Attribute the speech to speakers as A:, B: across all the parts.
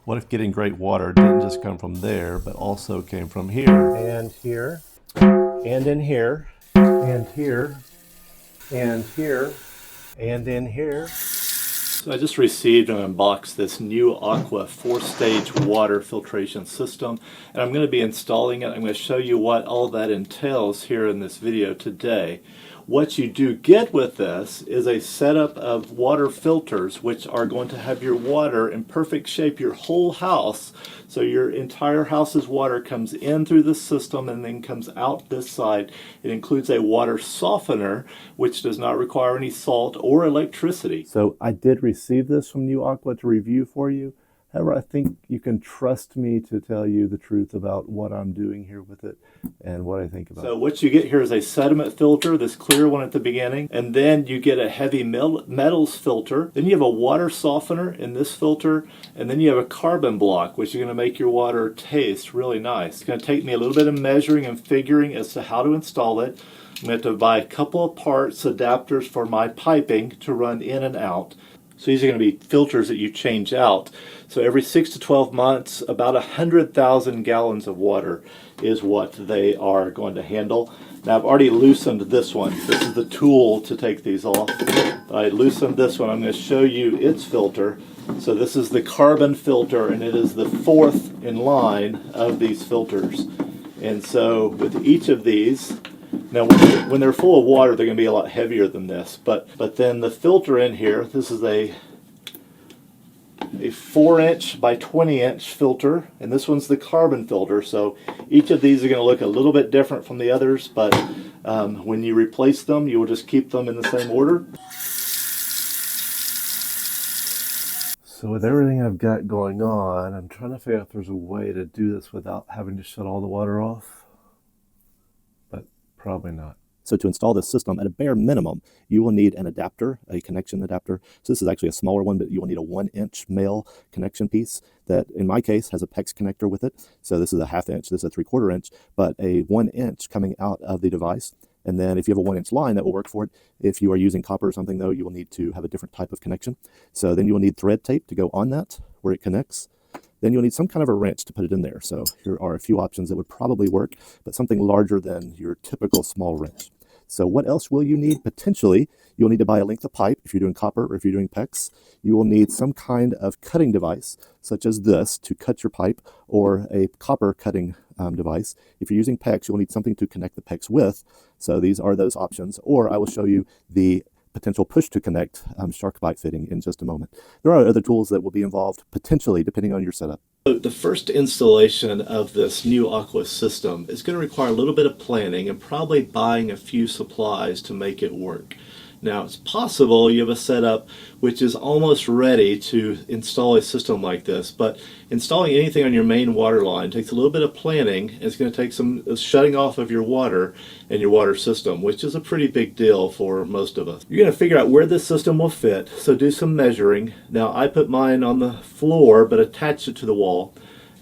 A: What if getting great water didn't just come from there, but also came from here?
B: And here, and in here, and here, and here, and in here.
A: So I just received and unboxed this NU Aqua 4-stage water filtration system, and I'm going to be installing it. I'm going to show you what all that entails here in this video today. What you do get with this is a setup of water filters which are going to have your water in perfect shape, your whole house. So your entire house's water comes in through the system and then comes out this side. It includes a water softener which does not require any salt or electricity. So I did receive this from NU Aqua to review for you. However, I think you can trust me to tell you the truth about what I'm doing here with it and what I think about it. So what you get here is a sediment filter, this clear one at the beginning, and then you get a heavy metals filter. Then you have a water softener in this filter, and then you have a carbon block, which is going to make your water taste really nice. It's going to take me a little bit of measuring and figuring as to how to install it. I'm going to have to buy a couple of parts, adapters for my piping to run in and out. So these are going to be filters that you change out. So every 6 to 12 months, about 100,000 gallons of water is what they are going to handle. Now I've already loosened this one. This is the tool to take these off. I loosened this one. I'm going to show you its filter. So this is the carbon filter, and it is the fourth in line of these filters. And so with each of these, now, when they're full of water, they're going to be a lot heavier than this. But then the filter in here, this is a 4-inch by 20-inch filter, and this one's the carbon filter. So each of these are going to look a little bit different from the others, but when you replace them, you will just keep them in the same order. So with everything I've got going on, I'm trying to figure out if there's a way to do this without having to shut all the water off. Probably not. So to install this system, at a bare minimum, you will need an adapter, a connection adapter. So this is actually a smaller one, but you will need a 1-inch male connection piece that, in my case, has a PEX connector with it. So this is a 1/2 inch, this is a 3/4 inch, but a 1-inch coming out of the device. And then if you have a 1-inch line, that will work for it. If you are using copper or something, though, you will need to have a different type of connection. So then you will need thread tape to go on that where it connects. Then you'll need some kind of a wrench to put it in there. So here are a few options that would probably work, but something larger than your typical small wrench. So what else will you need? Potentially, you'll need to buy a length of pipe if you're doing copper or if you're doing PEX. You will need some kind of cutting device, such as this, to cut your pipe, or a copper cutting device. If you're using PEX, you'll need something to connect the PEX with. So these are those options. Or I will show you the potential push to connect shark bite fitting in just a moment. There are other tools that will be involved, potentially, depending on your setup. So the first installation of this NU Aqua system is going to require a little bit of planning and probably buying a few supplies to make it work. Now, it's possible you have a setup which is almost ready to install a system like this, but installing anything on your main water line takes a little bit of planning. It's going to take some shutting off of your water and your water system, which is a pretty big deal for most of us. You're going to figure out where this system will fit, so do some measuring. Now, I put mine on the floor, but attached it to the wall.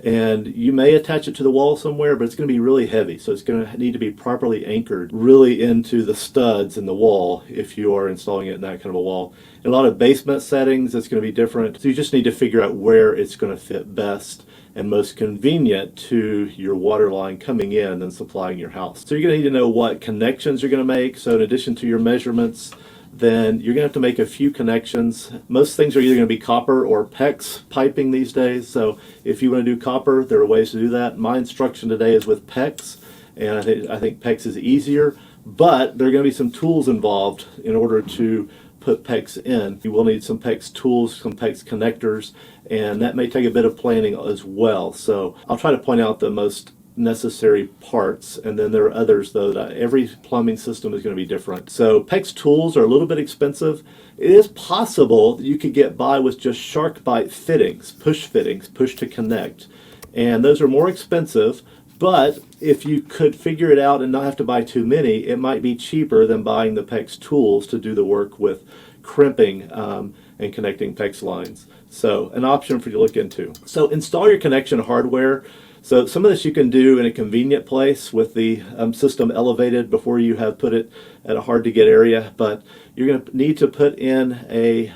A: And you may attach it to the wall somewhere, but it's going to be really heavy, so it's going to need to be properly anchored really into the studs in the wall if you are installing it in that kind of a wall. In a lot of basement settings, it's going to be different, so you just need to figure out where it's going to fit best and most convenient to your water line coming in and supplying your house. So you're going to need to know what connections you're going to make. So in addition to your measurements, then you're going to have to make a few connections. Most things are either going to be copper or PEX piping these days. So if you want to do copper, there are ways to do that. My instruction today is with PEX, and I think PEX is easier, but there are going to be some tools involved in order to put PEX in. You will need some PEX tools, some PEX connectors, and that may take a bit of planning as well. So I'll try to point out the most necessary parts, and then there are others, though, that every plumbing system is going to be different. So PEX tools are a little bit expensive. It is possible that you could get by with just shark bite fittings, push to connect, and those are more expensive. But if you could figure it out and not have to buy too many, it might be cheaper than buying the PEX tools to do the work with crimping and connecting PEX lines. So an option for you to look into. So install your connection hardware. So some of this you can do in a convenient place with the system elevated before you have put it at a hard to get area, but you're going to need to put in a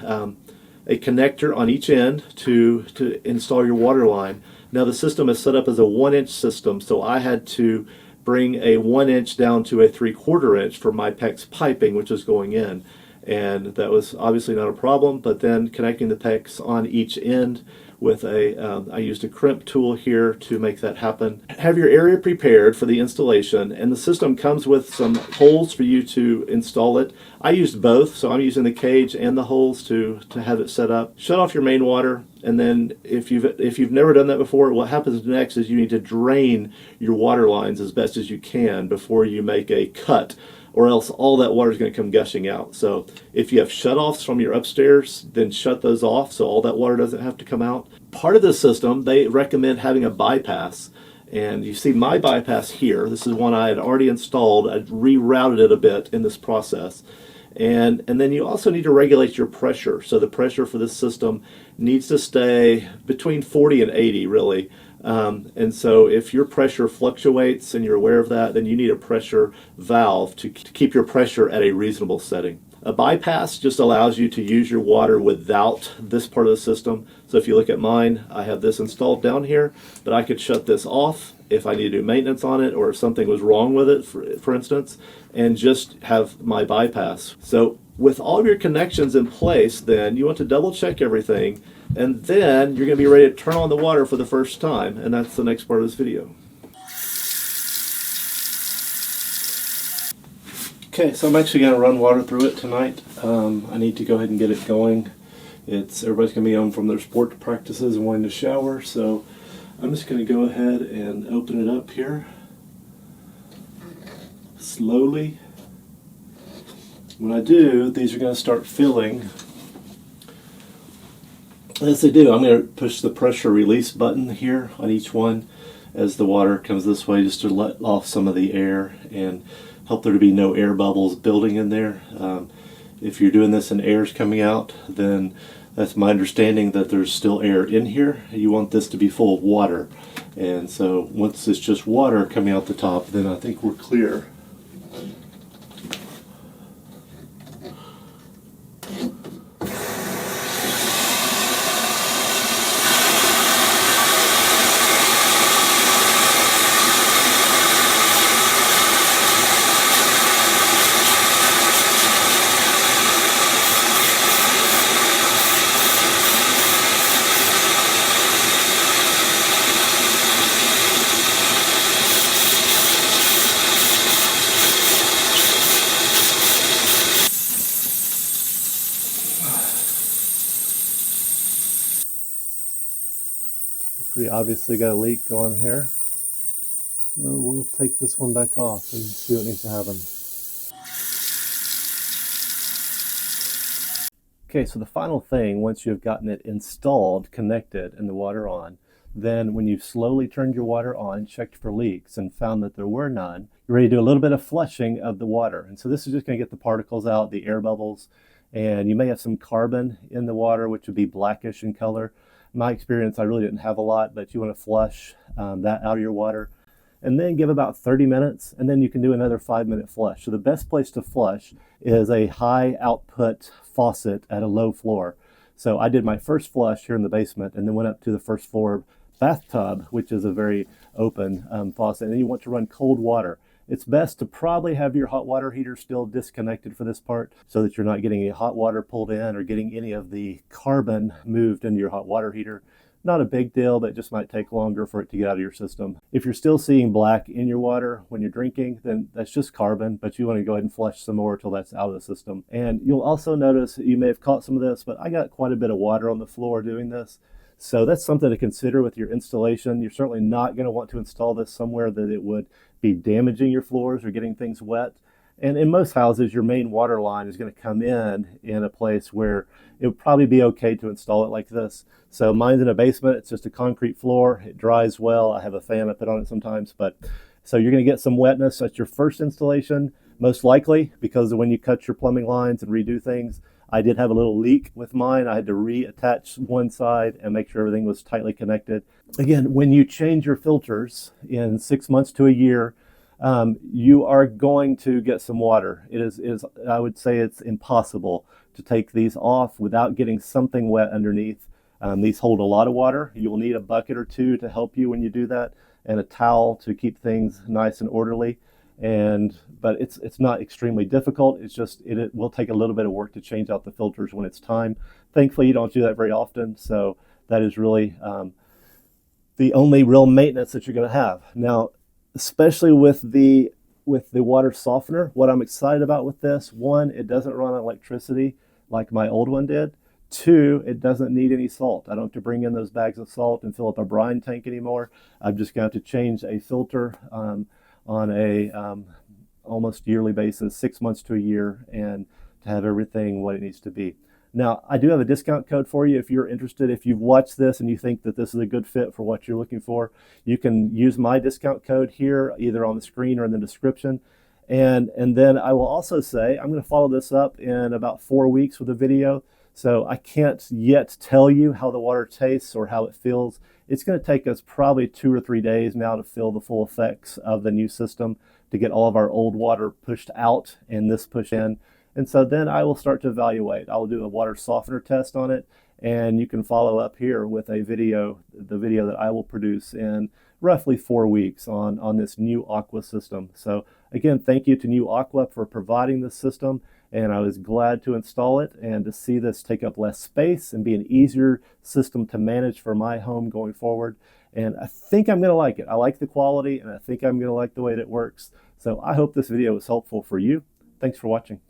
B: a connector on each end to install your water line. Now the system is set up as a 1-inch system, so I had to bring a 1-inch down to a 3/4 inch for my PEX piping, which is going in. And that was obviously not a problem, but then connecting the PEX on each end with I used a crimp tool here to make that happen. Have your area prepared for the installation, and the system comes with some holes for you to install it. I used both, so I'm using the cage and the holes to have it set up. Shut off your main water, and then if you've never done that before, what happens next is you need to drain your water lines as best as you can before you make a cut, or else all that water is going to come gushing out. So if you have shutoffs from your upstairs, then shut those off so all that water doesn't have to come out. Part of the system, they recommend having a bypass. And you see my bypass here. This is one I had already installed. I rerouted it a bit in this process. And then you also need to regulate your pressure. So the pressure for this system needs to stay between 40 and 80, really. And so if your pressure fluctuates and you're aware of that, then you need a pressure valve to keep your pressure at a reasonable setting. A bypass just allows you to use your water without this part of the system. So if you look at mine, I have this installed down here, but I could shut this off if I need to do maintenance on it or if something was wrong with it, for instance, and just have my bypass. So with all of your connections in place, then you want to double check everything, and then you're going to be ready to turn on the water for the first time, and that's the next part of this video. Okay, so I'm actually going to run water through it tonight. I need to go ahead and get it going. Everybody's going to be home from their sport practices and wanting to shower, so I'm just going to go ahead and open it up here slowly. When I do, these are going to start filling. As they do, I'm going to push the pressure release button here on each one as the water comes this way, just to let off some of the air and help there to be no air bubbles building in there. If you're doing this and air's coming out, then that's my understanding that there's still air in here. You want this to be full of water. And so once it's just water coming out the top, then I think we're clear. Pretty obviously got a leak going here. So we'll take this one back off and see what needs to happen. Okay, so the final thing, once you've gotten it installed, connected, and the water on, then when you've slowly turned your water on, checked for leaks, and found that there were none, you're ready to do a little bit of flushing of the water. And so this is just going to get the particles out, the air bubbles, and you may have some carbon in the water, which would be blackish in color. In my experience, I really didn't have a lot, but you want to flush that out of your water. And then give about 30 minutes, and then you can do another 5-minute flush. So the best place to flush is a high output faucet at a low floor. So I did my first flush here in the basement and then went up to the first floor bathtub, which is a very open faucet. And then you want to run cold water. It's best to probably have your hot water heater still disconnected for this part so that you're not getting any hot water pulled in or getting any of the carbon moved into your hot water heater. Not a big deal, but it just might take longer for it to get out of your system. If you're still seeing black in your water when you're drinking, then that's just carbon, but you want to go ahead and flush some more until that's out of the system. And you'll also notice, you may have caught some of this, but I got quite a bit of water on the floor doing this. So that's something to consider with your installation. You're certainly not going to want to install this somewhere that it would be damaging your floors or getting things wet. And in most houses, your main water line is going to come in a place where it would probably be okay to install it like this. So mine's in a basement. It's just a concrete floor. It dries well. I have a fan I put on it sometimes. But so you're going to get some wetness at your first installation, most likely, because when you cut your plumbing lines and redo things, I did have a little leak with mine. I had to reattach one side and make sure everything was tightly connected. Again, when you change your filters in 6 months to a year, you are going to get some water. It is, I would say it's impossible to take these off without getting something wet underneath. These hold a lot of water. You'll need a bucket or two to help you when you do that, and a towel to keep things nice and orderly. But it's not extremely difficult. It's just it will take a little bit of work to change out the filters when it's time. Thankfully, you don't do that very often, so that is really the only real maintenance that you're going to have. Now, especially with the water softener, what I'm excited about with this, one, it doesn't run on electricity like my old one did. Two, it doesn't need any salt. I don't have to bring in those bags of salt and fill up a brine tank anymore. I'm just going to have to change a filter on a almost yearly basis, 6 months to a year, and to have everything what it needs to be. Now, I do have a discount code for you if you're interested. If you've watched this and you think that this is a good fit for what you're looking for, you can use my discount code here, either on the screen or in the description. And then I will also say, I'm going to follow this up in about 4 weeks with a video. So I can't yet tell you how the water tastes or how it feels. It's going to take us probably 2 or 3 days now to feel the full effects of the new system, to get all of our old water pushed out and this pushed in. And so then I will start to evaluate. I will do a water softener test on it, and you can follow up here with a video, the video that I will produce in roughly 4 weeks on this NU Aqua system. So again, thank you to NU Aqua for providing this system, and I was glad to install it and to see this take up less space and be an easier system to manage for my home going forward. And I think I'm going to like it. I like the quality, and I think I'm going to like the way that it works. So I hope this video was helpful for you. Thanks for watching.